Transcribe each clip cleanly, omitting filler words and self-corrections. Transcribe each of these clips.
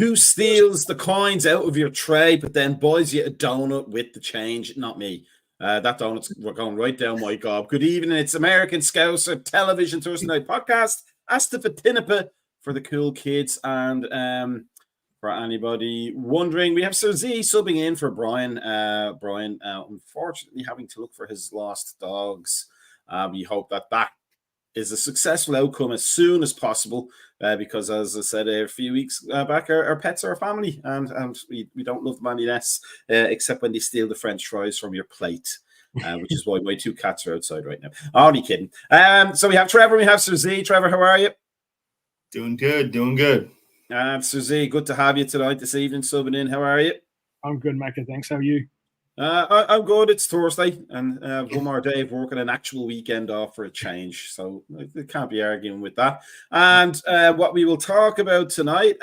Who steals the coins out of your tray, but then buys you a donut with the change? Not me. That donut's going right down my gob. Good evening. It's American Scouser Television Thursday Night Podcast. ASTV for the cool kids. And for anybody wondering, we have Sir Z subbing in for Brian. Brian, unfortunately, having to look for his lost dogs. We hope that is a successful outcome as soon as possible, because, as I said a few weeks back, our pets are a family, and we don't love them any less, except when they steal the French fries from your plate, which is why my two cats are outside right now. Only kidding. So we have Trevor, we have Sir Z. Trevor, how are you? Doing good. Sir Z, good to have you tonight, this evening, subbing in. How are you? I'm good, Macka. Thanks. How are you? I'm good. It's Thursday, and one more day of work and an actual weekend off for a change. So I can't be arguing with that. And what we will talk about tonight,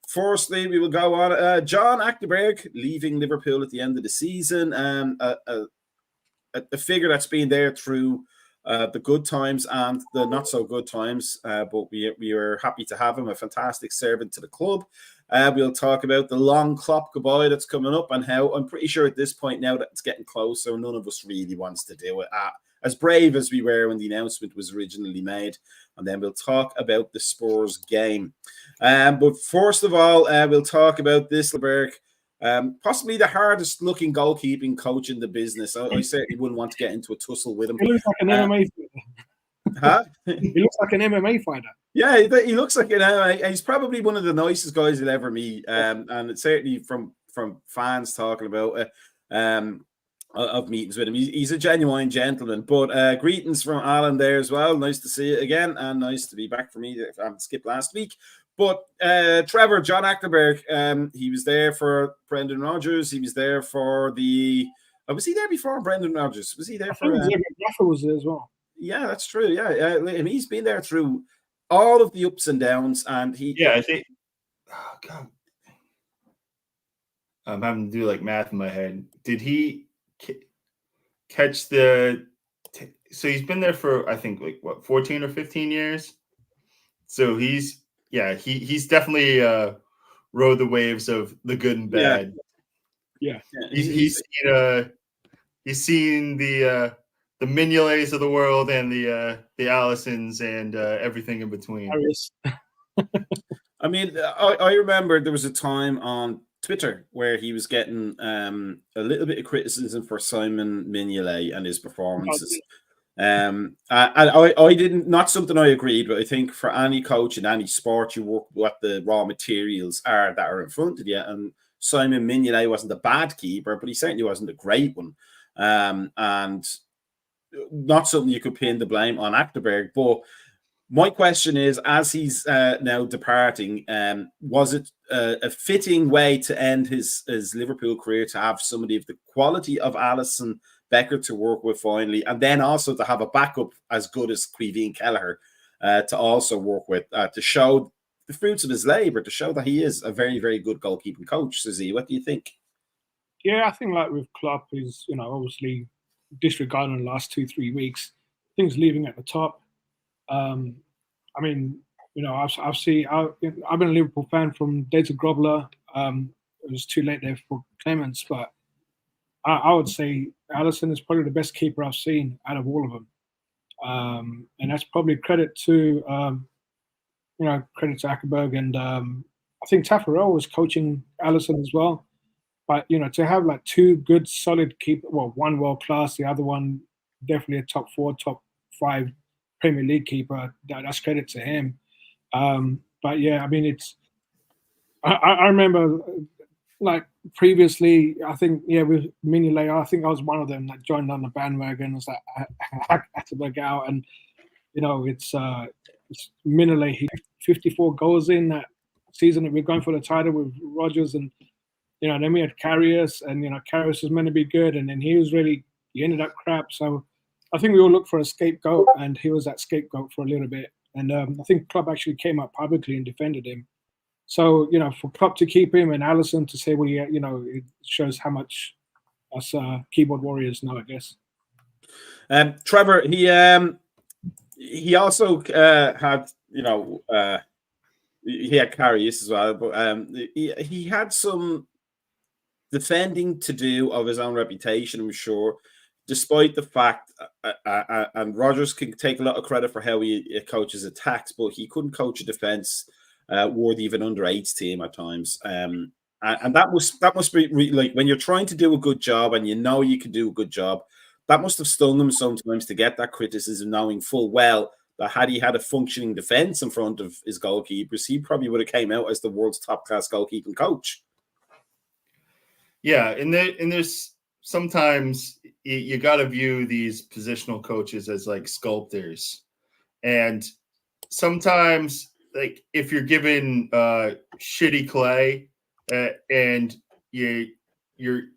firstly, we will go on John Achterberg leaving Liverpool at the end of the season. A figure that's been there through the good times and the not so good times, but we are happy to have him, a fantastic servant to the club. We'll talk about the long Klopp goodbye that's coming up, and how I'm pretty sure at this point now that it's getting closer, none of us really wants to do it. As brave as we were when the announcement was originally made. And then we'll talk about the Spurs game. But first of all, we'll talk about this, Berg. Possibly the hardest looking goalkeeping coach in the business. I certainly wouldn't want to get into a tussle with him. He looks like an MMA fighter. Huh? He looks like an MMA fighter. Yeah, he looks like an MMA. He's probably one of the nicest guys you'll ever meet. And it's certainly from fans talking about it, of meetings with him. He's a genuine gentleman. But greetings from Alan there as well. Nice to see you again, and nice to be back for me. I skipped last week. But Trevor, John Achterberg, he was there for Brendan Rodgers. He was there for the... was he there before Brendan Rodgers? Was he there for... Rafa was there as well. Yeah, that's true. Yeah, and he's been there through all of the ups and downs. And he... Yeah, I think... Oh, God. I'm having to do like math in my head. Did he catch the... So he's been there for, I think, like, what, 14 or 15 years? So he's... Yeah, he's definitely rode the waves of the good and bad. Yeah. He's seen the Mignolets of the world and the Allisons and everything in between. I mean, I remember there was a time on Twitter where he was getting a little bit of criticism for Simon Mignolet and his performances. And I didn't, not something I agreed, but I think for any coach in any sport, you work what the raw materials are that are in front of you. And Simon Mignolet wasn't a bad keeper, but he certainly wasn't a great one. And not something you could pin the blame on Achterberg. But my question is, as he's now departing, was it a fitting way to end his Liverpool career to have somebody of the quality of Alisson Becker to work with finally, and then also to have a backup as good as Quiveen Kelleher to also work with, to show the fruits of his labor, to show that he is a very, very good goalkeeping coach? Suzy, what do you think? Yeah, I think like with Klopp, he's obviously disregarding the last 2-3 weeks, things leaving at the top. I mean, I've been a Liverpool fan from days of Grobler. It was too late there for Clements, but I would say Alisson is probably the best keeper I've seen out of all of them, and that's probably credit to Achterberg, and I think Taffarel was coaching Alisson as well. But to have like two good, solid keeper, well, one world class, the other one definitely a top 4, top 5 Premier League keeper. That's credit to him. But yeah, I mean, I remember. Like previously, I think, with Mignolet, I think I was one of them that joined on the bandwagon. It's like Achterberg out, and it's Mignolet. He 54 goals in that season that we're going for the title with Rodgers, and then we had Karius, and Karius was meant to be good, and then he ended up crap. So I think we all looked for a scapegoat, and he was that scapegoat for a little bit. And I think Klopp actually came up publicly and defended him. So, for Klopp to keep him and Alisson to say, well, yeah, it shows how much us keyboard warriors know, I guess. Trevor, he also had, He had Karius as well, but he had some defending to do of his own reputation, I'm sure, despite the fact, and Rodgers can take a lot of credit for how he coaches attacks, but he couldn't coach a defense worthy of an under-8s team at times. And that must be like when you're trying to do a good job and you know you can do a good job, that must have stung him sometimes to get that criticism, knowing full well that had he had a functioning defense in front of his goalkeepers, he probably would have came out as the world's top-class goalkeeping coach. Yeah, and there's sometimes you got to view these positional coaches as like sculptors, and sometimes like if you're given shitty clay and your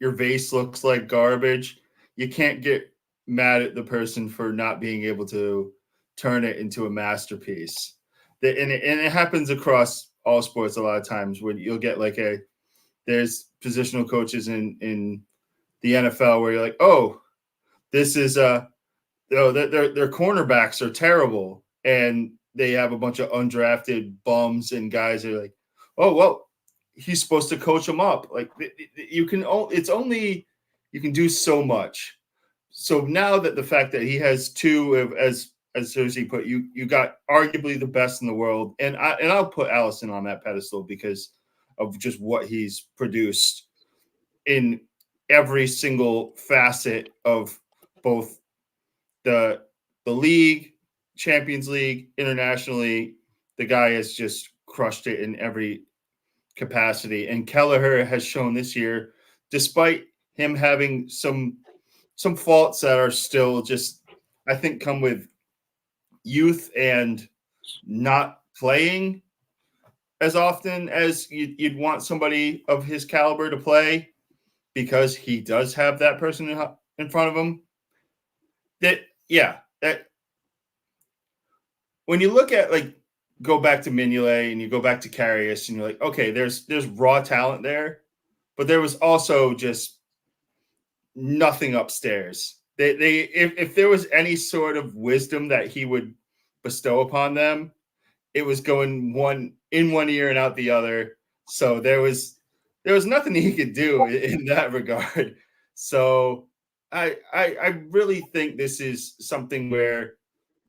vase looks like garbage, you can't get mad at the person for not being able to turn it into a masterpiece. And it happens across all sports a lot of times when you'll get like there's positional coaches in the NFL where you're like, oh, this is their cornerbacks are terrible, and they have a bunch of undrafted bums and guys that are like, oh well, he's supposed to coach them up. Like you can do so much. So now that the fact that he has two as Susie put, you got arguably the best in the world, and I'll put Allison on that pedestal because of just what he's produced in every single facet of both the league, Champions League, internationally. The guy has just crushed it in every capacity. And Kelleher has shown this year, despite him having some faults that are still just, I think, come with youth and not playing as often as you'd want somebody of his caliber to play, because he does have that person in front of him. That when you look at, like, go back to Mignolet and you go back to Karius and you're like, okay, there's raw talent there, but there was also just nothing upstairs. If there was any sort of wisdom that he would bestow upon them, it was going one ear and out the other. So there was nothing he could do in that regard. So I really think this is something where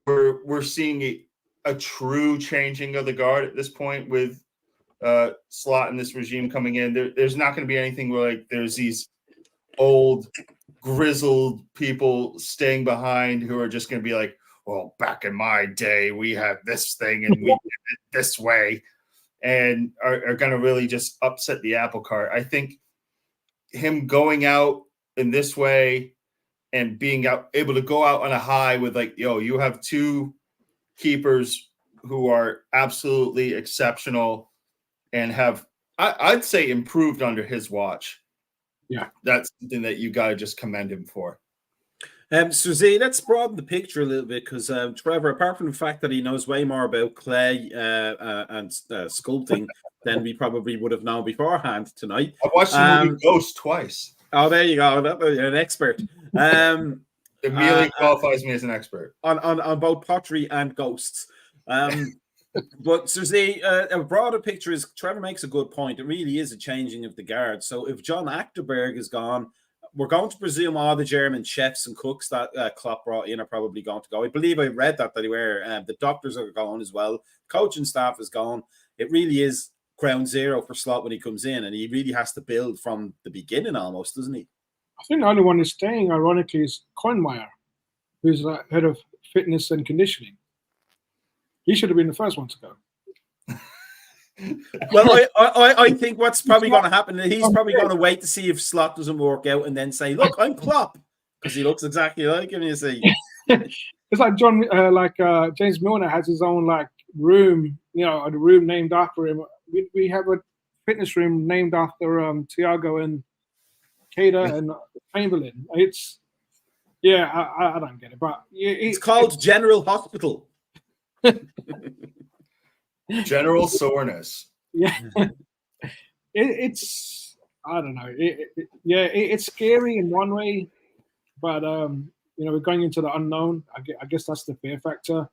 we're seeing a true changing of the guard at this point with Slot and this regime coming in. There's not going to be anything where like there's these old grizzled people staying behind who are just going to be like, well, back in my day, we had this thing and we did it this way, and are going to really just upset the apple cart. I think him going out in this way and being able to go out on a high with like, yo, you have two keepers who are absolutely exceptional and have, I'd say, improved under his watch. Yeah. That's something that you got to just commend him for. Susie, let's broaden the picture a little bit, because Trevor, apart from the fact that he knows way more about clay and sculpting than we probably would have known beforehand tonight. I've watched the movie Ghost twice. Oh, there you go. An expert. Immediately qualifies me as an expert on both pottery and ghosts. But Susie, a broader picture is, Trevor makes a good point. It really is a changing of the guard. So if John Achterberg is gone, we're going to presume all the German chefs and cooks that Klopp brought in are probably going to go. I believe I read that they were. The doctors are going as well. Coaching staff is gone. It really is ground zero for Slot when he comes in, and he really has to build from the beginning almost, doesn't he? I think the only one who's staying, ironically, is Kohnmeier, who's head of fitness and conditioning. He should have been the first one to go. Well, I think what's probably going to happen is he's probably going to wait to see if Slot doesn't work out and then say, look, I'm Klopp, because he looks exactly like him, you see. It's like James Milner has his own like room, a room named after him. We have a fitness room named after Thiago and Keita and Chamberlain. It's, I don't get it, but it's called General Hospital. General soreness. Yeah, it's I don't know. It's scary in one way, but we're going into the unknown. I guess that's the fear factor.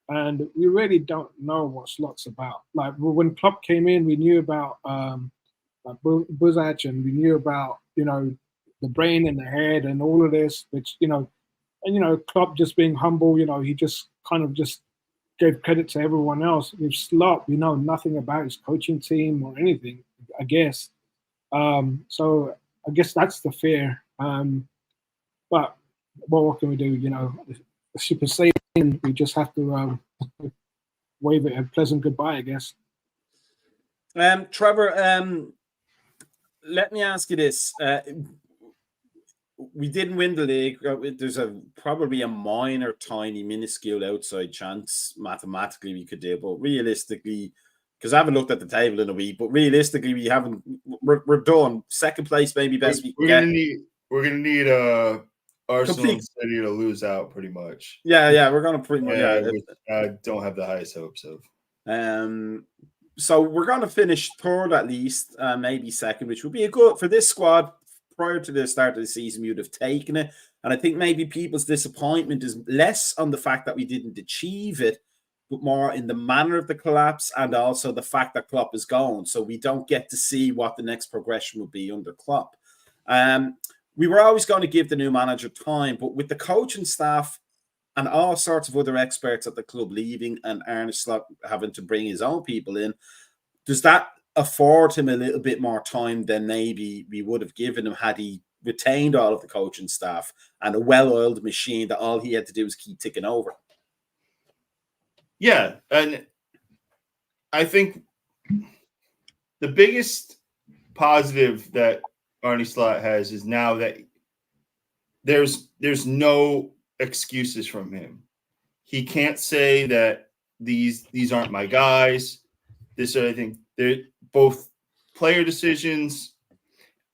and we really don't know what Slot's about. Like when Klopp came in, we knew about like Buzac, and we knew about the brain in the head and all of this, which and Klopp just being humble, he just kind of just gave credit to everyone else. With Slot, we know nothing about his coaching team or anything, I guess. So I guess that's the fear. But what can we do? The ship is sailing. We just have to wave it a pleasant goodbye, I guess. Trevor, let me ask you this. We didn't win the league. There's probably a minor, tiny, minuscule outside chance mathematically we could do, but realistically, because I haven't looked at the table in a week, but realistically, we haven't. We're done. Second place, maybe best we can get. We're gonna need Arsenal and City to lose out pretty much. Yeah, we're gonna pretty much. Yeah, I don't have the highest hopes of. So we're gonna finish third at least, maybe second, which would be a good for this squad. Prior to the start of the season, we would have taken it. And I think maybe people's disappointment is less on the fact that we didn't achieve it, but more in the manner of the collapse and also the fact that Klopp is gone. So we don't get to see what the next progression will be under Klopp. We were always going to give the new manager time, but with the coaching staff and all sorts of other experts at the club leaving and Arne Slot having to bring his own people in, does that afford him a little bit more time than maybe we would have given him had he retained all of the coaching staff and a well-oiled machine that all he had to do was keep ticking over? Yeah, and I think the biggest positive that Arne Slot has is now that there's no excuses from him. He can't say that these aren't my guys. This or I think they're both player decisions.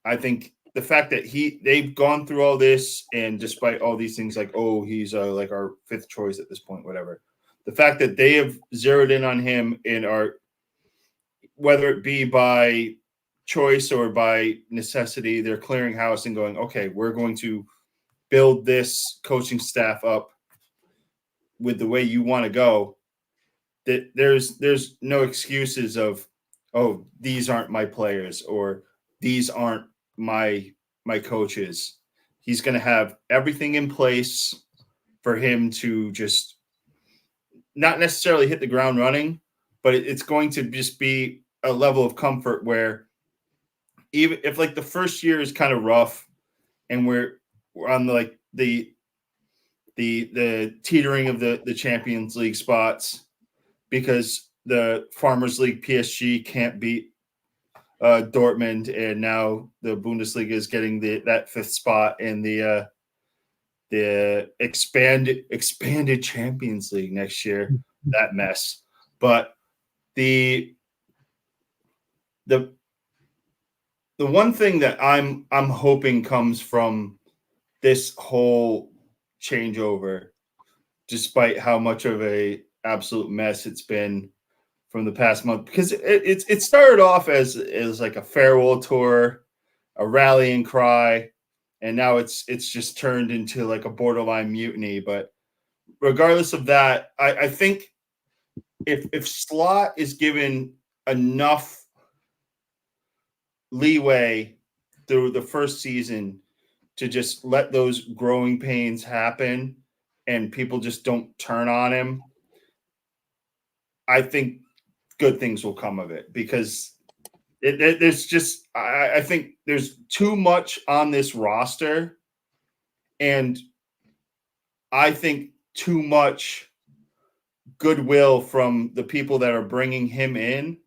I think the fact that they've gone through all this, and despite all these things, like, oh, he's like our fifth choice at this point, whatever. The fact that they have zeroed in on him and are, whether it be by choice or by necessity, they're clearing house and going, okay, we're going to build this coaching staff up with the way you want to go. That there's no excuses of, oh, these aren't my players or these aren't my coaches. He's going to have everything in place for him to just not necessarily hit the ground running, but it's going to just be a level of comfort where even if like the first year is kind of rough and we're on like the teetering of the Champions League spots because the Farmers League PSG can't beat Dortmund, and now the Bundesliga is getting that fifth spot in the expanded Champions League next year. That mess, but the one thing that I'm hoping comes from this whole changeover, despite how much of a absolute mess it's been from the past month, because it started off as like a farewell tour, a rallying cry, and now it's just turned into like a borderline mutiny. But regardless of that, I think if Slot is given enough leeway through the first season to just let those growing pains happen and people just don't turn on him, I think good things will come of it, because there's just I think there's too much on this roster, and I think too much goodwill from the people that are bringing him in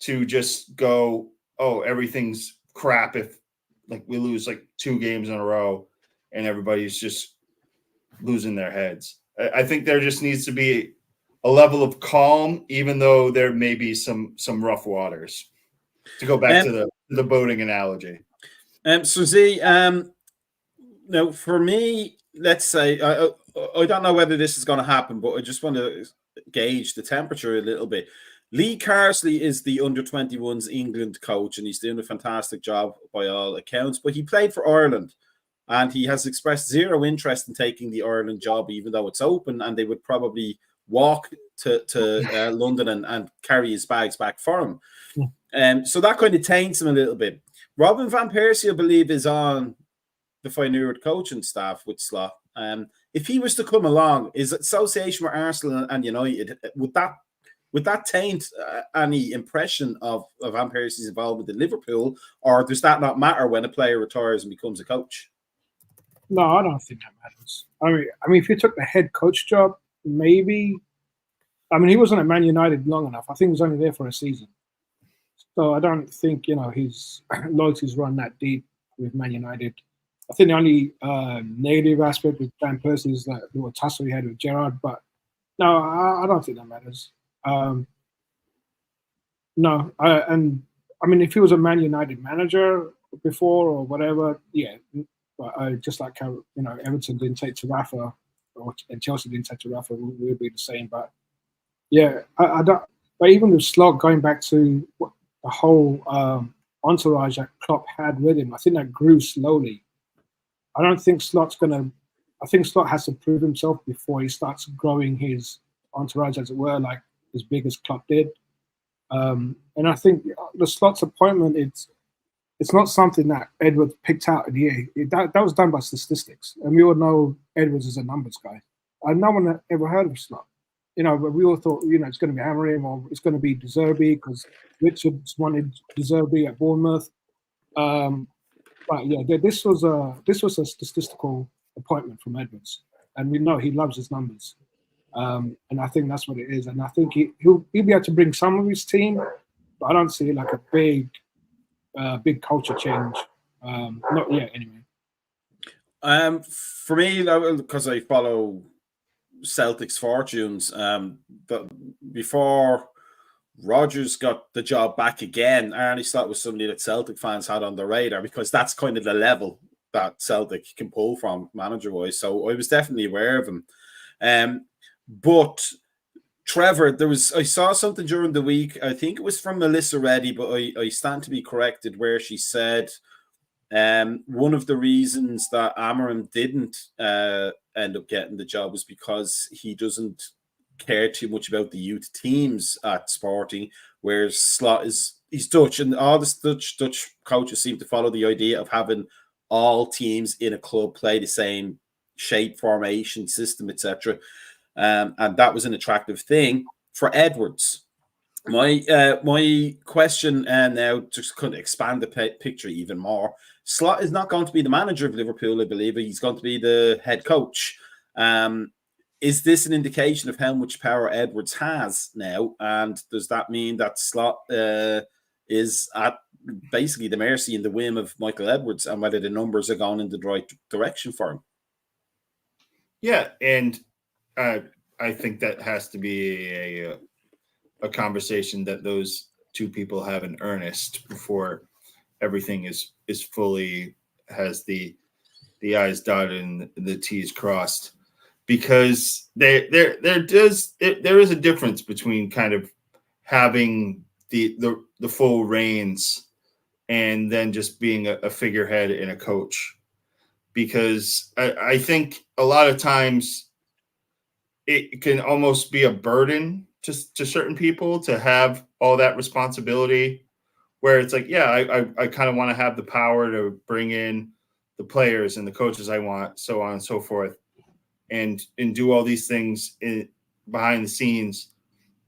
to just go, oh, everything's crap if like we lose like 2 games in a row and everybody's just losing their heads. I think there just needs to be a level of calm, even though there may be some rough waters. To go back to the boating analogy. So Z, now for me, let's say I don't know whether this is going to happen, but I just want to gauge the temperature a little bit. Lee Carsley is the under-21s England coach, and he's doing a fantastic job by all accounts. But he played for Ireland, and he has expressed zero interest in taking the Ireland job, even though it's open, and they would probably walk to London and carry his bags back for him. So that kind of taints him a little bit. Robin van Persie, I believe, is on the Feyenoord coaching staff with Slot. If he was to come along, is association with Arsenal and United, would that taint any impression of Van Persie's involvement in Liverpool, or does that not matter when a player retires and becomes a coach? No, I don't think that matters. I mean, if you took the head coach job, maybe. I mean, he wasn't at Man United long enough. I think he was only there for a season. So I don't think, his loyalties run that deep with Man United. I think the only negative aspect with Van Persie is that little tussle he had with Gerrard. But no, I don't think that matters. No, and I mean, if he was a Man United manager before or whatever, yeah. But just like how Everton didn't take to Rafa, and Chelsea didn't take to Rafa, we'll be the same. But yeah, I don't. But even with Slot, going back to the whole entourage that Klopp had with him, I think that grew slowly. I don't think Slot's gonna. I think Slot has to prove himself before he starts growing his entourage, as it were, like as big as Klopp did. And I think the Slot's appointment, it's not something that Edwards picked out in the year. That was done by statistics, and we all know Edwards is a numbers guy. No one had ever heard of Slot. But we all thought, it's going to be Amorim or it's going to be De Zerbi because Richards wanted De Zerbi at Bournemouth. But yeah, this was a statistical appointment from Edwards, and we know he loves his numbers. And I think that's what it is. And I think he'll be able to bring some of his team, but I don't see like a big culture change. Not yet, anyway. For me, because I follow Celtic's fortunes, before Rodgers got the job back again, Arne Slot was somebody that Celtic fans had on the radar because that's kind of the level that Celtic can pull from manager-wise. So I was definitely aware of him. But Trevor, I saw something during the week. I think it was from Melissa Reddy, but I stand to be corrected, where she said one of the reasons that Amorim didn't end up getting the job was because he doesn't care too much about the youth teams at Sporting, whereas Slot he's Dutch, and all the Dutch coaches seem to follow the idea of having all teams in a club play the same shape, formation, system, etc. And that was an attractive thing for Edwards. My question now, just kind of expand the picture even more. Slot is not going to be the manager of Liverpool, I believe. He's going to be the head coach. Is this an indication of how much power Edwards has now? And does that mean that Slot is at basically the mercy and the whim of Michael Edwards, and whether the numbers are going in the right direction for him? Yeah, and I think that has to be a conversation that those two people have in earnest before everything is fully has the I's dotted and the T's crossed, because there is a difference between kind of having the full reins and then just being a figurehead and a coach, because I think a lot of times it can almost be a burden to certain people to have all that responsibility, where it's like, yeah, I kind of want to have the power to bring in the players and the coaches I want, so on and so forth, and do all these things behind the scenes.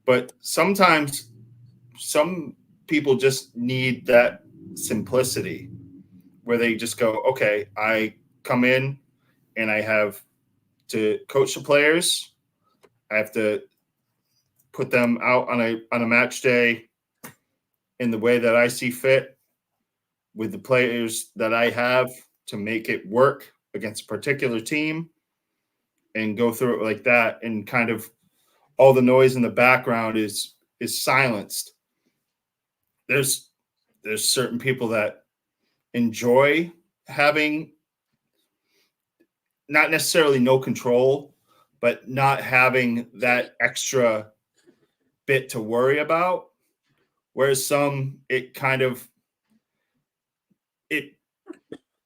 But sometimes some people just need that simplicity where they just go, okay, I come in and I have to coach the players. I have to put them out on a match day in the way that I see fit with the players that I have to make it work against a particular team, and go through it like that. And kind of all the noise in the background is silenced. There's certain people that enjoy having not necessarily no control, but not having that extra bit to worry about. Whereas some, it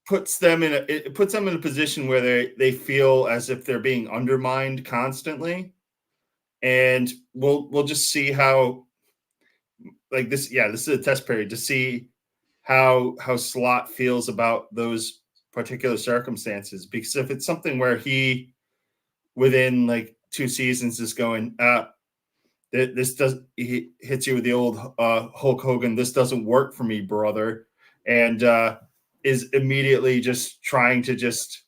puts them in a position where they feel as if they're being undermined constantly. and we'll just see how, like this. Yeah, this is a test period to see how Slot feels about those particular circumstances. Because if it's something where he, within like 2 seasons, is going, this does, he hits you with the old Hulk Hogan, this doesn't work for me, brother, and is immediately just trying to just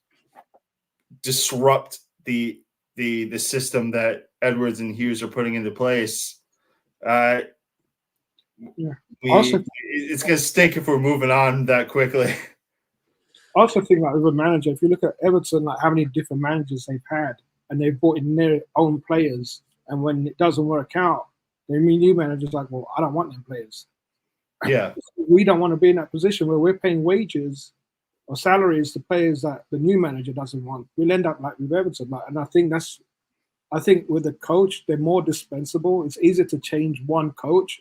disrupt the system that Edwards and Hughes are putting into place. It's going to stink if we're moving on that quickly. I also think like with a manager, if you look at Everton, like how many different managers they've had, and they've brought in their own players, and when it doesn't work out, the new manager's like, well, I don't want them players. Yeah, we don't want to be in that position where we're paying wages or salaries to players that the new manager doesn't want. We'll end up like with Everton, and I think with the coach, they're more dispensable. It's easier to change one coach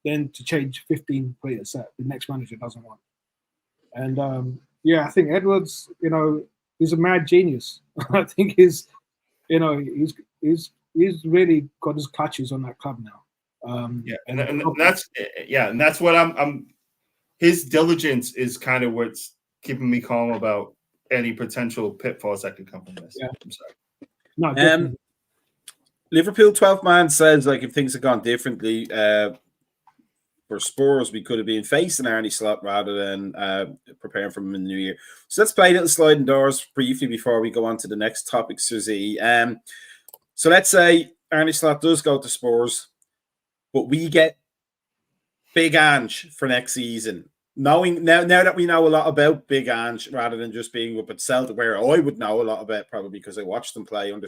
than to change 15 players that the next manager doesn't want. And yeah, I think Edwards, he's a mad genius. I think he's really got his clutches on that club now. And that's what I'm. His diligence is kind of what's keeping me calm about any potential pitfalls that could come from this. Yeah. I'm sorry. No, definitely. Liverpool 12th man says, like, if things had gone differently for Spurs, we could have been facing Arne Slot rather than preparing for him in the new year. So let's play a little sliding doors briefly before we go on to the next topic, Susie. So let's say Arne Slot does go to Spurs, but we get Big Ange for next season. Knowing now that we know a lot about Big Ange, rather than just being up at Celtic, where I would know a lot about probably because I watched them play under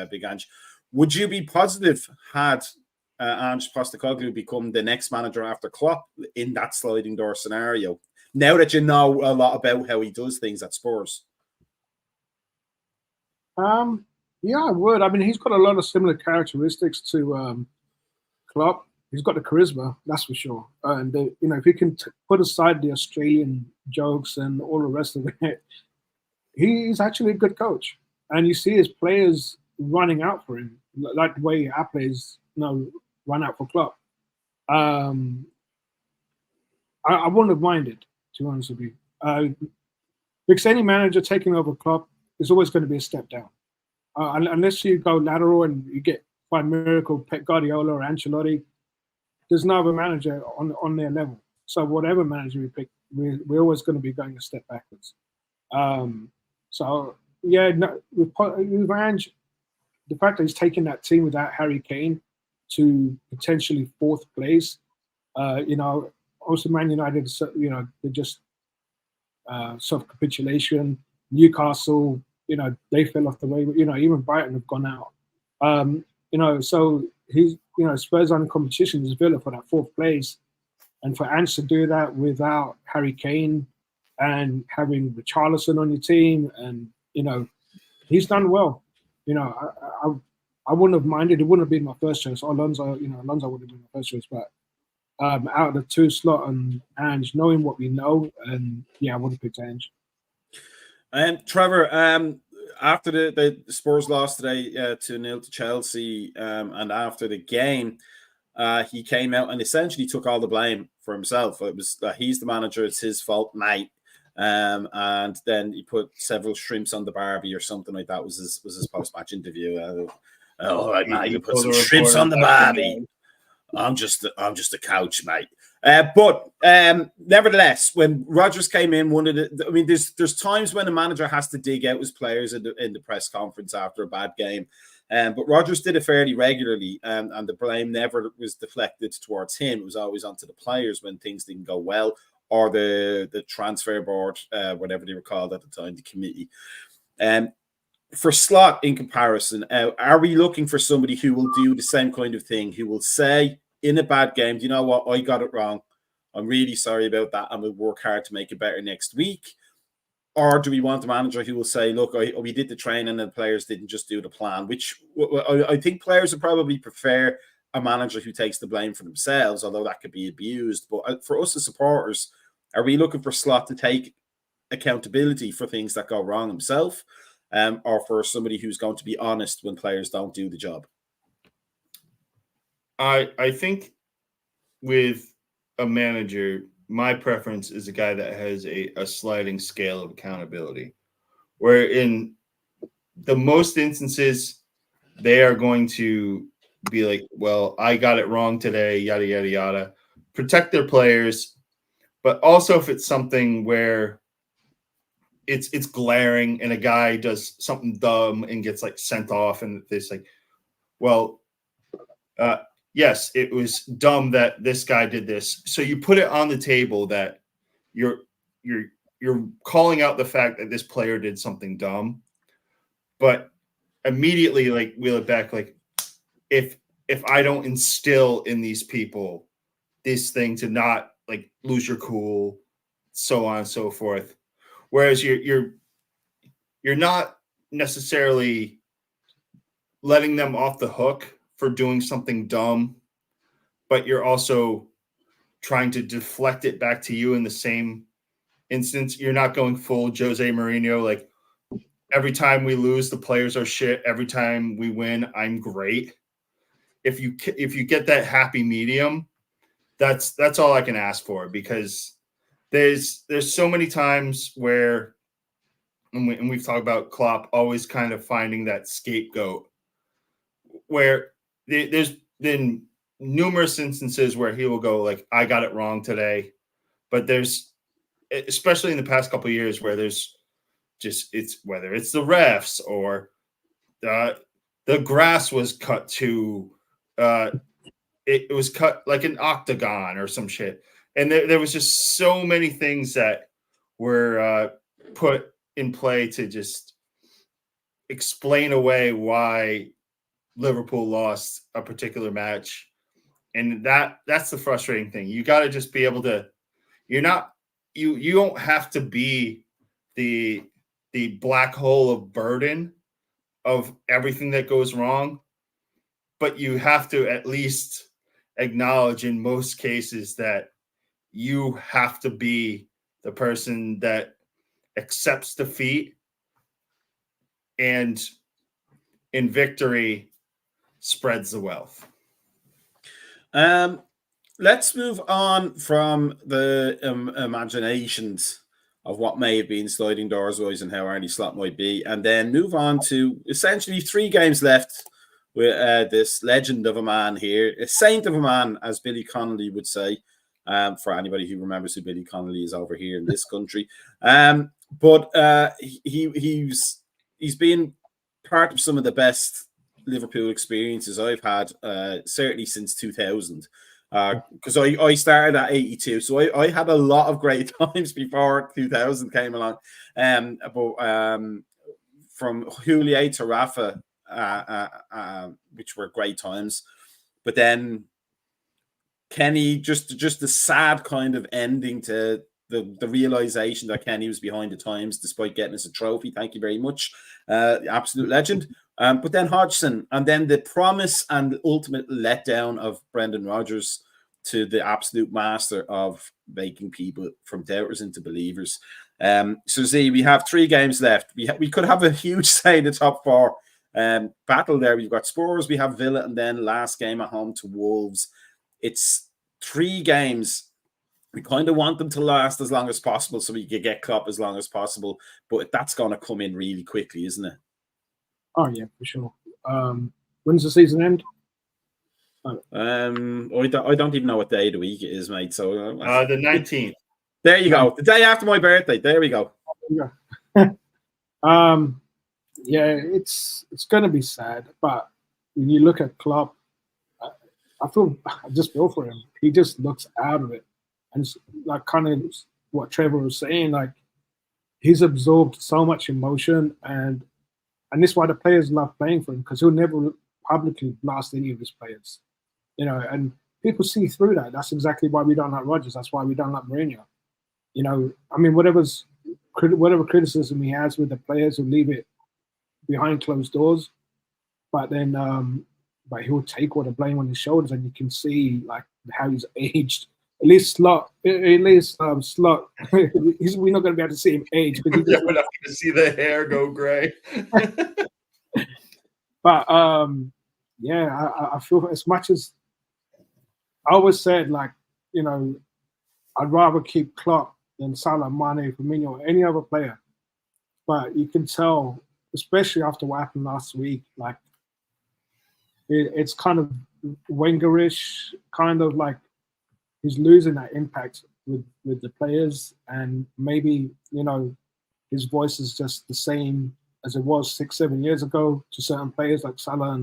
Big Ange, would you be positive had Ange Postecoglou become the next manager after Klopp in that sliding door scenario? Now that you know a lot about how he does things at Spurs. Yeah, I would. I mean, he's got a lot of similar characteristics to Klopp. He's got the charisma, that's for sure. And if he can put aside the Australian jokes and all the rest of it, he's actually a good coach. And you see his players running out for him, like the way our players run out for Klopp. I wouldn't have minded, to be honest with you, because any manager taking over Klopp is always going to be a step down, unless you go lateral and you get by miracle Pep Guardiola or Ancelotti. There's no other manager on their level. So whatever manager we pick, we're always going to be going a step backwards. So yeah, with Ange, the fact that he's taken that team without Harry Kane to potentially 4th place, also Man United, they just self-capitulation. Newcastle, they fell off the way. Even Brighton have gone out. So he's, Spurs on competition is Villa for that 4th place, and for Ange to do that without Harry Kane and having Richarlison on your team, and he's done well. I wouldn't have minded. It wouldn't have been my first choice. Alonso would have been my first choice, but out of the two, Slot and Ange, knowing what we know, and I would have picked Ange. Trevor, after the Spurs lost today 2-0 to Chelsea, and after the game, he came out and essentially took all the blame for himself. It was he's the manager; it's his fault, mate. And then he put several shrimps on the barbie or something like that. Was his post-match interview? All right, mate, you put some shrimps on the barbie. I'm just a couch, mate. But nevertheless, when Rodgers came in, there's times when a manager has to dig out his players in the press conference after a bad game. But Rodgers did it fairly regularly, and the blame never was deflected towards him. It was always onto the players when things didn't go well, or the transfer board, whatever they were called at the time, the committee. For Slot, in comparison, are we looking for somebody who will do the same kind of thing, who will say in a bad game, do you know what, I got it wrong, I'm really sorry about that, and we'll work hard to make it better next week? Or do we want a manager who will say, look, we did the training and the players didn't just do the plan, which I think players would probably prefer a manager who takes the blame for themselves, although that could be abused. But for us as supporters, are we looking for Slot to take accountability for things that go wrong himself, or for somebody who's going to be honest when players don't do the job? I think with a manager, my preference is a guy that has a sliding scale of accountability, where in the most instances they are going to be like, well, I got it wrong today, yada, yada, yada. Protect their players. But also if it's something where it's glaring and a guy does something dumb and gets like sent off and it's like, well, yes, it was dumb that this guy did this. So you put it on the table that you're calling out the fact that this player did something dumb, but immediately like wheel it back, like if I don't instill in these people this thing to not like lose your cool, so on and so forth. Whereas you're not necessarily letting them off the hook for doing something dumb, but you're also trying to deflect it back to you in the same instance. You're not going full Jose Mourinho, like every time we lose, the players are shit. Every time we win, I'm great. If you get that happy medium, that's all I can ask for, because there's so many times where, and we've talked about Klopp always kind of finding that scapegoat, where there's been numerous instances where he will go like, I got it wrong today. But there's, especially in the past couple of years, where there's just, it's whether it's the refs or the grass was cut to, it was cut like an octagon or some shit. And there was just so many things that were put in play to just explain away why Liverpool lost a particular match. And that's the frustrating thing. You got to just be able to, you don't have to be the black hole of burden of everything that goes wrong, but you have to at least acknowledge in most cases that you have to be the person that accepts defeat and in victory spreads the wealth. Let's move on from the imaginations of what may have been sliding doors wise and how Arnie Slot might be, and then move on to essentially 3 games left with this legend of a man here, a saint of a man, as Billy Connolly would say, for anybody who remembers who Billy Connolly is over here in this country. But he's been part of some of the best Liverpool experiences I've had, certainly since 2000. Because I started at 82, so I had a lot of great times before 2000 came along. From Houllier to Rafa, which were great times, but then Kenny, just the sad kind of ending to the realization that Kenny was behind the times despite getting us a trophy. Thank you very much, absolute legend. But then Hodgson, and then the promise and ultimate letdown of Brendan Rodgers to the absolute master of making people from doubters into believers. So Z, we have 3 games left. We could have a huge say in the top 4 battle there. We've got Spurs, we have Villa, and then last game at home to Wolves. It's 3 games. We kind of want them to last as long as possible so we can get Klopp as long as possible. But that's going to come in really quickly, isn't it? Oh, yeah, for sure. When's the season end? I don't even know what day of the week it is, mate. So the 19th. There you go. The day after my birthday. There we go. Yeah, it's going to be sad. But when you look at Klopp, I just feel for him. He just looks out of it. And it's like kind of what Trevor was saying, like he's absorbed so much emotion, and this is why the players love playing for him, because he'll never publicly blast any of his players, and people see through that. That's exactly why we don't like Rodgers. That's why we don't like Mourinho. I mean, whatever criticism he has with the players, he'll leave it behind closed doors, but then but he'll take all the blame on his shoulders, and you can see like how he's aged. At least Slot. We're not going to be able to see him age. We're not going to see the hair go grey. But I feel as much as I always said, like, you know, I'd rather keep Klopp than Salah, Mane, Firmino, or any other player. But you can tell, especially after what happened last week, like it's kind of Wengerish, kind of like he's losing that impact with the players, and maybe, you know, his voice is just the same as it was 6-7 years ago to certain players like Salah,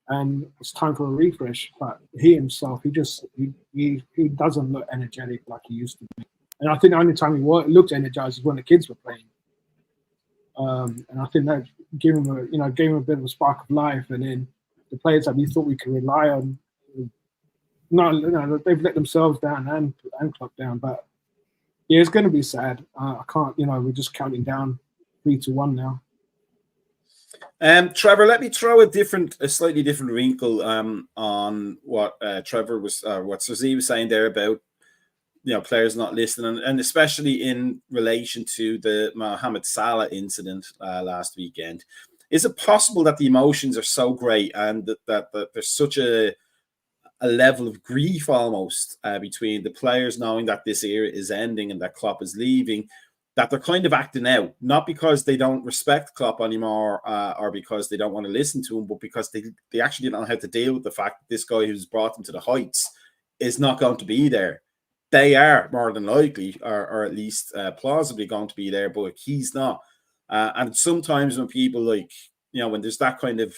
and it's time for a refresh. But he himself, he doesn't look energetic like he used to be. And I think the only time he looked energized is when the kids were playing. And I think that gave him a bit of a spark of life. And then the players that we thought we could rely on, no, they've let themselves down and Klopp down. But yeah, it's going to be sad. I can't, we're just counting down 3-1 now. Trevor, let me throw a slightly different wrinkle on what Trevor was, what Suzy was saying there about, players not listening, and especially in relation to the Mohamed Salah incident last weekend. Is it possible that the emotions are so great and that there's such a level of grief almost between the players knowing that this era is ending and that Klopp is leaving, that they're kind of acting out, not because they don't respect Klopp anymore or because they don't want to listen to him, but because they actually don't know how to deal with the fact that this guy who's brought them to the heights is not going to be there. They are more than likely, or at least plausibly going to be there, but he's not. And sometimes when people when there's that kind of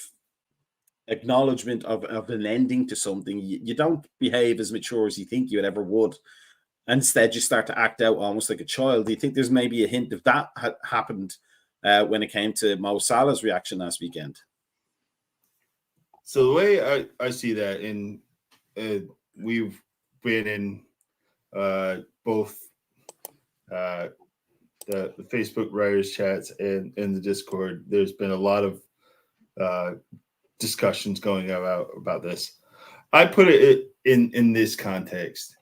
acknowledgement of an ending to something, you don't behave as mature as you think you ever would. Instead, you start to act out almost like a child. Do you think there's maybe a hint of that happened when it came to Mo Salah's reaction last weekend? So the way I see that, and we've been in both the Facebook writers chats and in the Discord, there's been a lot of discussions going about this. I put it in this context.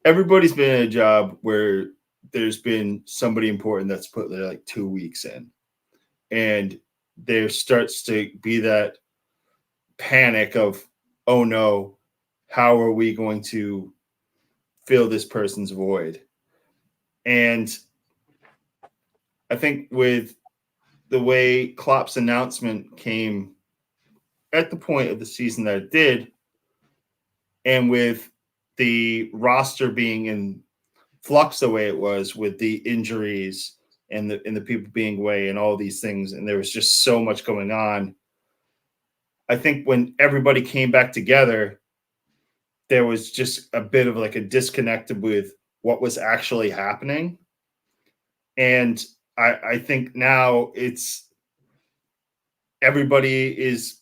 Everybody's been in a job where there's been somebody important that's put their 2 weeks in, and there starts to be that panic of, oh no, how are we going to fill this person's void? And I think with the way Klopp's announcement came at the point of the season that it did, and with the roster being in flux the way it was with the injuries and the people being away and all these things, and there was just so much going on, I think when everybody came back together, there was just a bit of a disconnect with what was actually happening. And I think now it's everybody is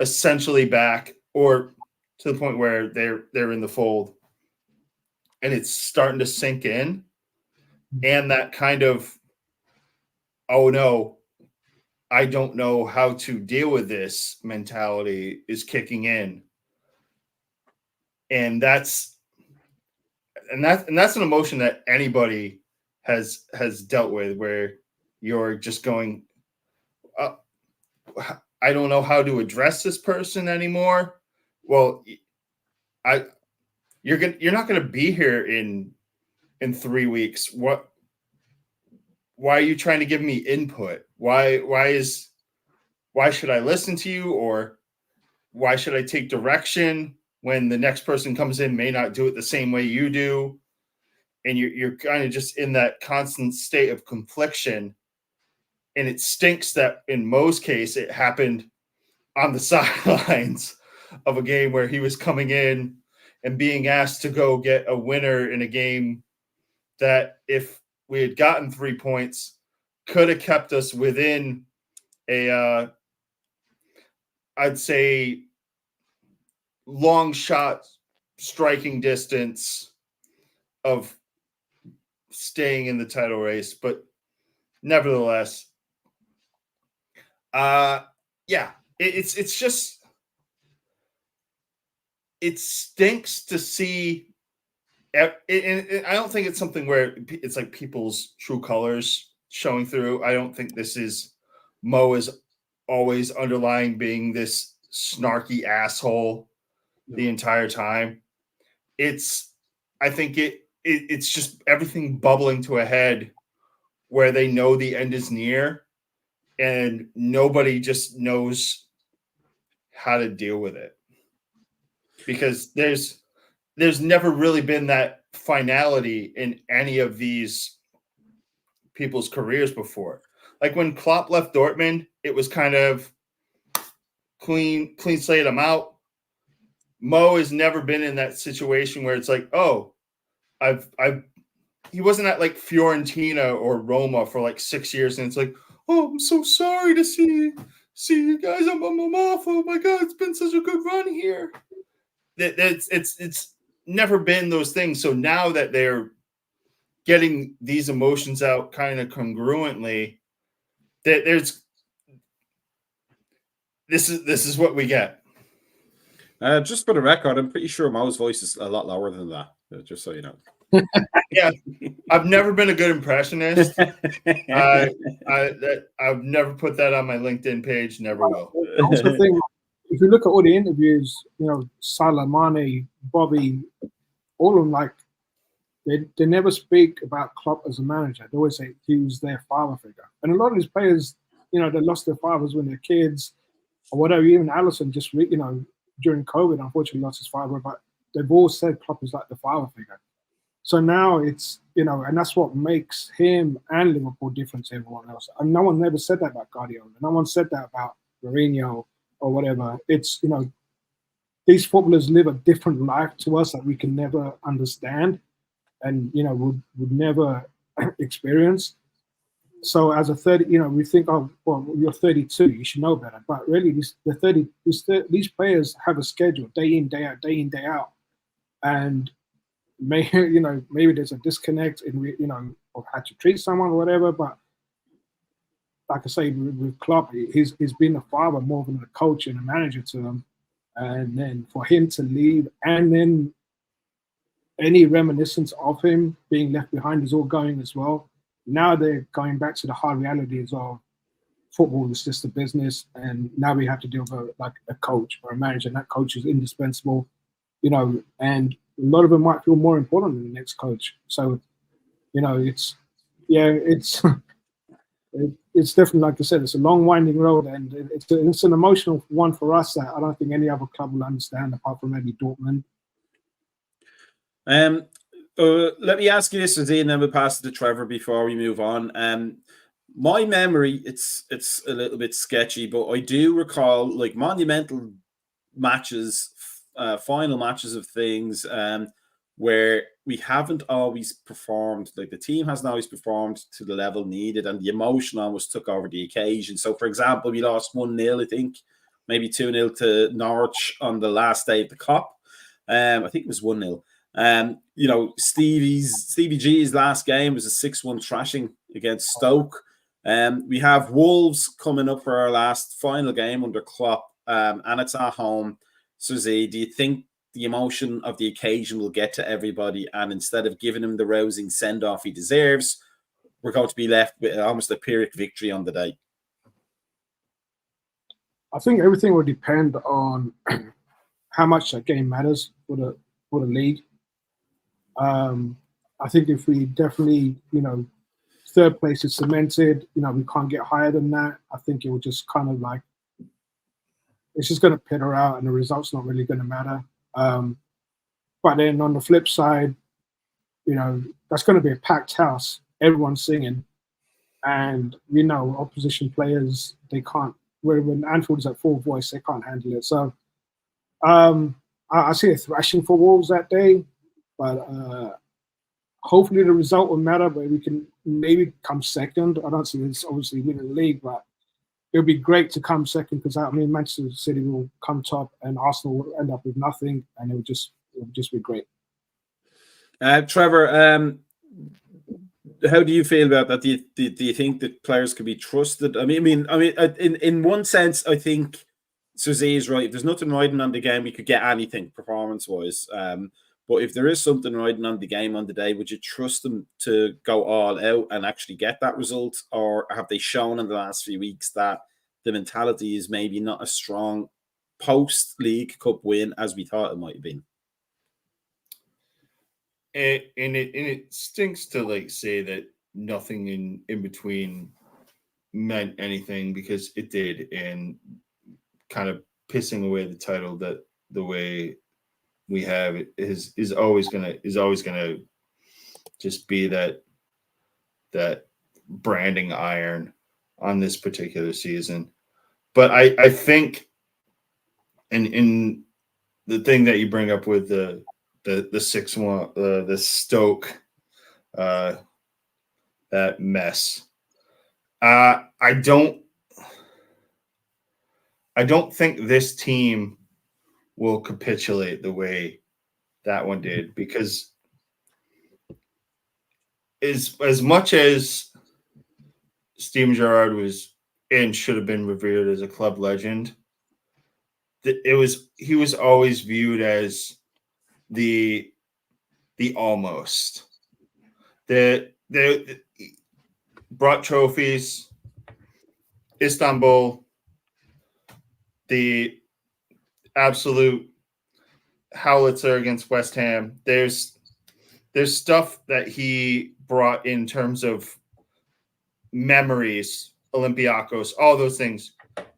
essentially back, or to the point where they're in the fold, and it's starting to sink in. And that kind of, oh no, I don't know how to deal with this mentality is kicking in. And that's an emotion that anybody has dealt with, where you're just going, I don't know how to address this person anymore. Well, you're not going to be here in 3 weeks. Why are you trying to give me input? Why should I listen to you, or why should I take direction when the next person comes in may not do it the same way you do? And you're kind of just in that constant state of confliction. And it stinks that in most cases it happened on the sidelines of a game where he was coming in and being asked to go get a winner in a game that, if we had gotten 3 points, could have kept us within a, I'd say, long shot striking distance of staying in the title race. But nevertheless, it's just, it stinks to see. And I don't think it's something where it's people's true colors showing through. I don't think this is Mo is always underlying being this snarky asshole. the entire time. I think it's just everything bubbling to a head where they know the end is near and nobody just knows how to deal with it. Because there's never really been that finality in any of these people's careers before. Like when Klopp left Dortmund, it was kind of clean slate him out. Mo has never been in that situation where it's like, oh, he wasn't at like Fiorentina or Roma for like 6 years, and it's like, oh, I'm so sorry to see you guys. I'm off. Oh my God, it's been such a good run here. It's never been those things. So now that they're getting these emotions out kind of congruently, that this is what we get. Just for the record, I'm pretty sure Mo's voice is a lot lower than that. Just so you know. Yeah, I've never been a good impressionist. I've never put that on my LinkedIn page. Never will. That's the thing. If you look at all the interviews, Salah, Mane, Bobby, all of them, like they never speak about Klopp as a manager. They always say he was their father figure. And a lot of these players, they lost their fathers when they're kids or whatever. Even Alisson just, during COVID, unfortunately lost his father. But they've all said Klopp is like the father figure. So now it's, and that's what makes him and Liverpool different to everyone else. And no one ever said that about Guardiola. No one said that about Mourinho or whatever. It's, these footballers live a different life to us that we can never understand and, would never experience. So as a 30, we think, oh, well, you're 32, you should know better. But really, these players have a schedule, day in, day out. And maybe there's a disconnect in, of how to treat someone or whatever. But like I say, with Klopp, he's been a father more than a coach and a manager to them. And then for him to leave, and then any reminiscence of him being left behind is all going as well. Now they're going back to the hard realities of football is just a business, and now we have to deal with a coach or a manager, and that coach is indispensable, and a lot of them might feel more important than the next coach. So, it's it's definitely, like I said, it's a long winding road, and it's an emotional one for us that I don't think any other club will understand apart from maybe Dortmund. Let me ask you this, Azine, and then we'll pass it to Trevor before we move on. My memory, it's a little bit sketchy, but I do recall like monumental matches, final matches of things where we haven't always performed, like the team hasn't always performed to the level needed, and the emotion almost took over the occasion. So, for example, we lost 1-0, I think, maybe 2-0 to Norwich on the last day of the Cup. I think it was 1-0. Stevie G's last game was a 6-1 thrashing against Stoke. We have Wolves coming up for our last final game under Klopp, and it's at home. Susie, do you think the emotion of the occasion will get to everybody, and instead of giving him the rousing send-off he deserves, we're going to be left with almost a Pyrrhic victory on the day? I think everything will depend on how much that game matters for the league. I think if we definitely, third place is cemented, we can't get higher than that. I think it will just kind of like, it's just going to peter out and the result's not really going to matter. But then on the flip side, that's going to be a packed house, everyone's singing. And, opposition players, they can't, when Anfield is at full voice, they can't handle it. So I see a thrashing for Wolves that day. But hopefully the result will matter, but we can maybe come second. I don't see this obviously winning the league, but it would be great to come second because, Manchester City will come top and Arsenal will end up with nothing, and it would just be great. Trevor, how do you feel about that? Do you think that players can be trusted? In one sense, I think Suzy is right. If there's nothing riding on the game, we could get anything performance-wise. But if there is something riding on the game on the day, would you trust them to go all out and actually get that result? Or have they shown in the last few weeks that the mentality is maybe not as strong post-League Cup win as we thought it might have been. And it stinks to like say that nothing in between meant anything, because it did, and kind of pissing away the title that the way we have it is always gonna just be that branding iron on this particular season. But I think in the thing that you bring up with the 6-1, the Stoke, that mess. I don't think this team will capitulate the way that one did, because as much as Steven Gerrard was and should have been revered as a club legend, he was always viewed as the almost. They brought trophies, Istanbul, the absolute howitzer against West Ham. There's stuff that he brought in terms of memories, Olympiacos, all those things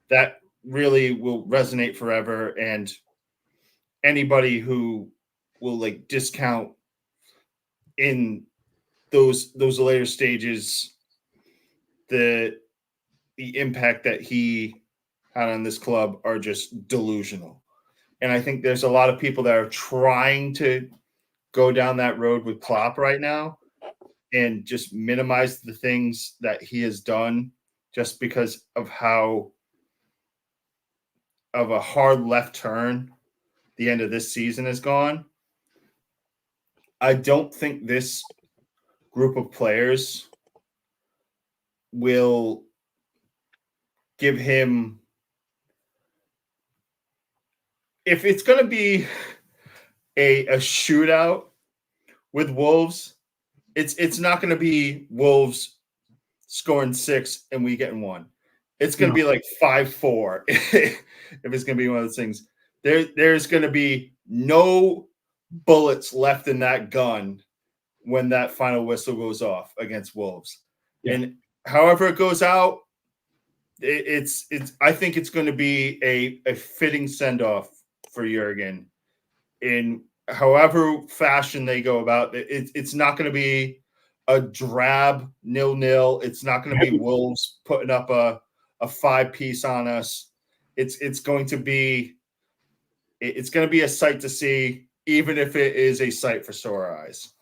that really will resonate forever. And anybody who will like discount in those later stages the impact that he had on this club are just delusional. And I think there's a lot of people that are trying to go down that road with Klopp right now and just minimize the things that he has done just because of how of a hard left turn the end of this season has gone. I don't think this group of players will give him, if it's going to be a shootout with Wolves, it's not going to be Wolves scoring 6 and we getting 1. It's going to be like 5-4 if it's going to be one of those things. There's going to be no bullets left in that gun when that final whistle goes off against Wolves. Yeah. And however it goes out, it's I think it's going to be a fitting send-off for Jurgen in however fashion they go about it. It's not going to be a drab 0-0. It's not going to be Wolves putting up a 5-piece on us. It's going to be a sight to see, even if it is a sight for sore eyes.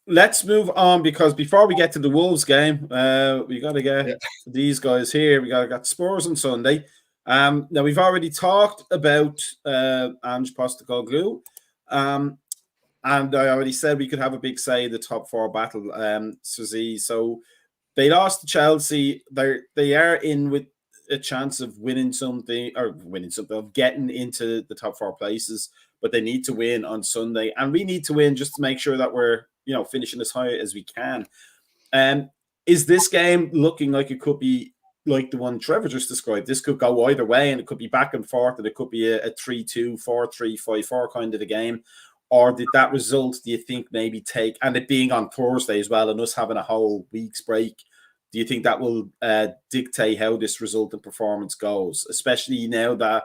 Let's move on, because before we get to the Wolves game, we got to get these guys here. We got Spurs on Sunday. Now we've already talked about Ange Postecoglou, and I already said we could have a big say in the top 4 battle. So they lost to Chelsea. They are in with a chance of winning something, of getting into the top 4 places, but they need to win on Sunday, and we need to win just to make sure that we're finishing as high as we can. Is this game looking like it could be like the one Trevor just described? This could go either way, and it could be back and forth, and it could be a 3-2, 4-3, 5-4 kind of a game. Or did that result, do you think, maybe take, and it being on Thursday as well, and us having a whole week's break, do you think that will dictate how this result and performance goes, especially now that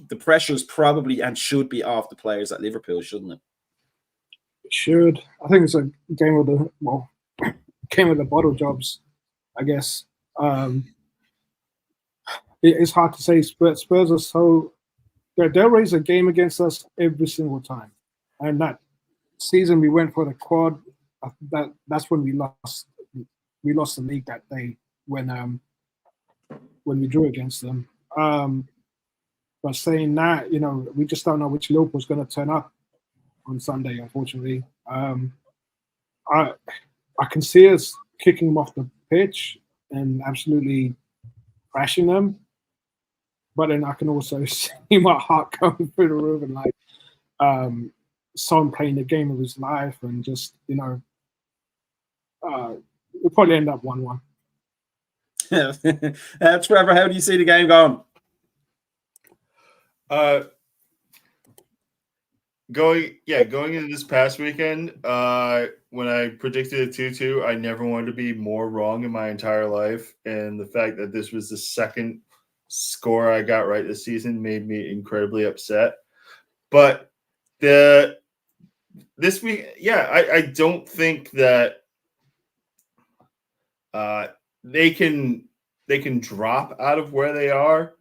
the pressure is probably and should be off the players at Liverpool, shouldn't it? It should. I think it's a game of the bottle jobs, I guess. It's hard to say. Spurs are so they'll raise a game against us every single time, and that season we went for the quad. That's when we lost. We lost the league that day when we drew against them. But saying that, we just don't know which Liverpool's going to turn up on Sunday. Unfortunately, I can see us kicking them off the pitch and absolutely crashing them. But then I can also see my heart going through the roof and like Son playing the game of his life, and just we'll probably end up 1-1. Trevor, how do you see the game going? Going into this past weekend, when I predicted a 2-2, I never wanted to be more wrong in my entire life. And the fact that this was the second score I got right this season made me incredibly upset. But this week, I don't think that they can drop out of where they are.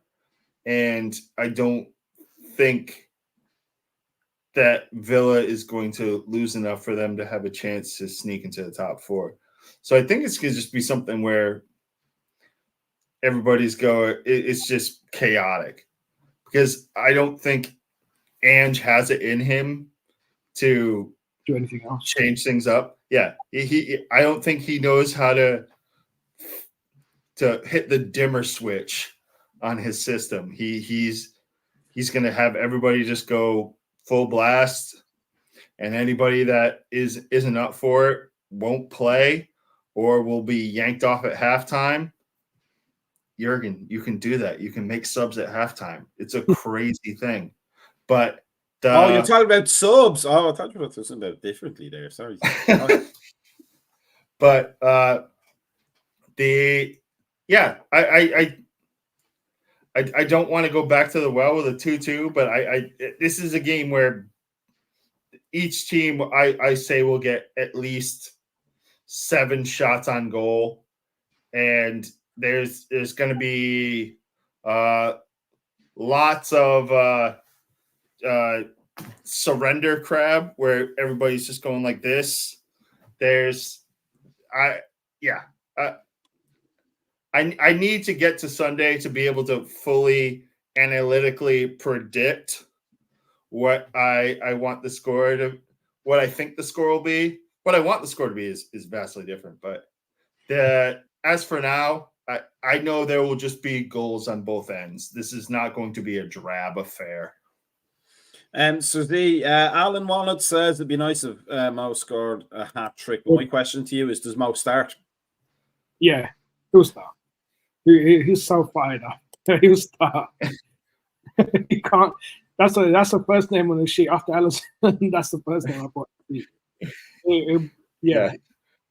And I don't think that Villa is going to lose enough for them to have a chance to sneak into the top four. So I think it's going to just be something where everybody's it's just chaotic, because I don't think Ange has it in him to do anything else, change things up. Yeah. I don't think he knows how to hit the dimmer switch on his system. He's going to have everybody just go full blast, and anybody that isn't up for it won't play or will be yanked off at halftime. Jurgen, you can do that. You can make subs at halftime. It's a crazy thing. But you're talking about subs. Oh, I thought you were talking about it differently there. Sorry. But I don't want to go back to the well with a 2-2, but this is a game where each team I say will get at least 7 shots on goal, and there's going to be lots of surrender crab where everybody's just going like this. I need to get to Sunday to be able to fully analytically predict what I want the score to, what I think the score will be. What I want the score to be is vastly different. But as for now, I know there will just be goals on both ends. This is not going to be a drab affair. So Alan Walnut says it'd be nice if Mo scored a hat trick. But my question to you is, does Mo start? Yeah, he'll start. He's so fired up. He'll start. He can't. That's the first name on the sheet after Alisson. That's the first name I put. Yeah.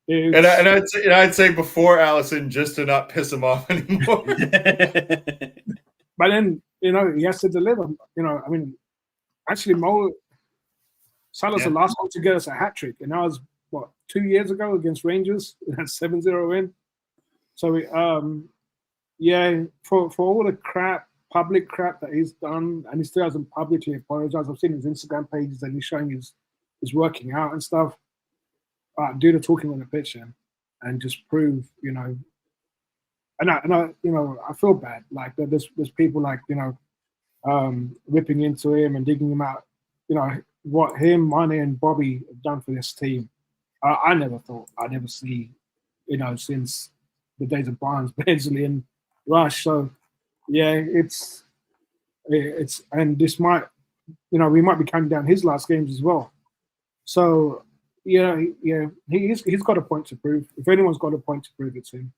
And I'd say before Alisson, just to not piss him off anymore. But then he has to deliver. I mean, actually, Mo Salah's the last one to get us a hat trick, and that was 2 years ago against Rangers. We had 7-0 win. So for all the public crap that he's done, and he still hasn't publicly apologized. I've seen his Instagram pages and he's showing his working out and stuff. Do the talking on the pitch and just prove, and I feel bad. Like there's people like ripping into him and digging him out. What him, Mane, and Bobby have done for this team. I never thought I'd ever see, since the days of Barnes, Beardsley, and Rush. So yeah, it's and this might, we might be counting down his last games as well. So he's got a point to prove. If anyone's got a point to prove, it's him.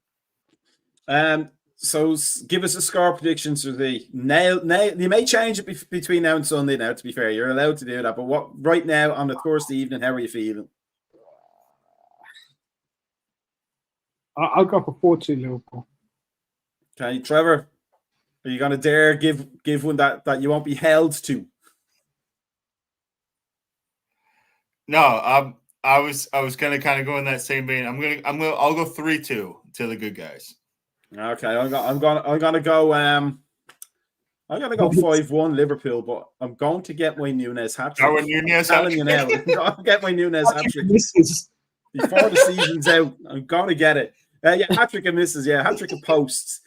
So give us a score prediction. So you may change it between now and Sunday. Now, to be fair, you're allowed to do that. But what right now on the Thursday evening? How are you feeling? I'll go for 4-2 Liverpool. Okay, Trevor, are you going to dare give one that you won't be held to? No, I was going to kind of go in that same vein. I'll go 3-2 to the good guys. Okay, I'm gonna go 5-1 Liverpool, but I'm going to get my Nunes hat trick. I'm telling you now, I'll get my Nunes hat trick before the season's out. I'm gonna get it. Hat trick and misses. Hat trick and posts.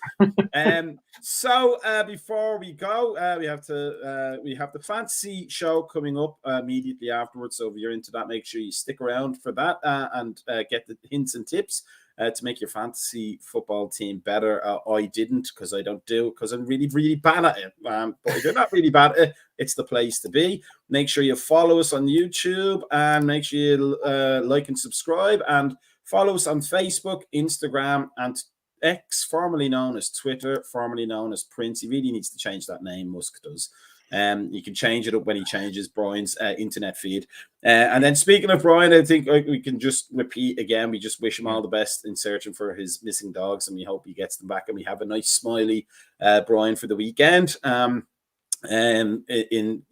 So before we go, we have the fantasy show coming up immediately afterwards. So if you're into that, make sure you stick around for that and get the hints and tips to make your fantasy football team better. I didn't, because I'm really, really bad at it. But if you're not really bad at it, it's the place to be. Make sure you follow us on YouTube and make sure you like and subscribe, and follow us on Facebook, Instagram, and X, formerly known as Twitter, formerly known as Prince. He really needs to change that name, Musk does. You can change it up when he changes Brian's internet feed. And then speaking of Brian, I think we can just repeat again. We just wish him all the best in searching for his missing dogs, and we hope he gets them back. And we have a nice smiley Brian for the weekend. In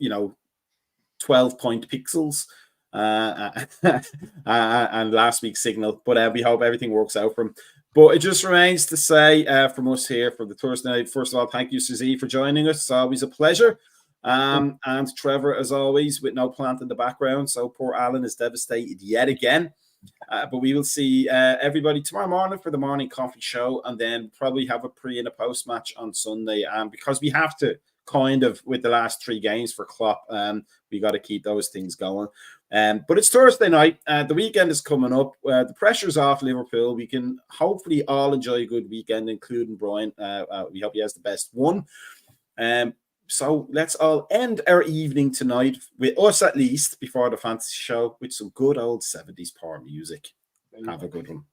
12-point pixels. And last week's signal, but we hope everything works out for him. But it just remains to say from us here for the Thursday night, first of all, thank you, Suzy, for joining us. It's always a pleasure. And Trevor, as always, with no plant in the background. So poor Alan is devastated yet again. But we will see everybody tomorrow morning for the morning coffee show, and then probably have a pre and a post match on Sunday. Because we have to kind of, with the last 3 games for Klopp, we got to keep those things going. But it's Thursday night. The weekend is coming up. The pressure's off Liverpool. We can hopefully all enjoy a good weekend, including Brian. We hope he has the best one. So let's all end our evening tonight, with us at least, before the fantasy show, with some good old 70s power music. Have a good one.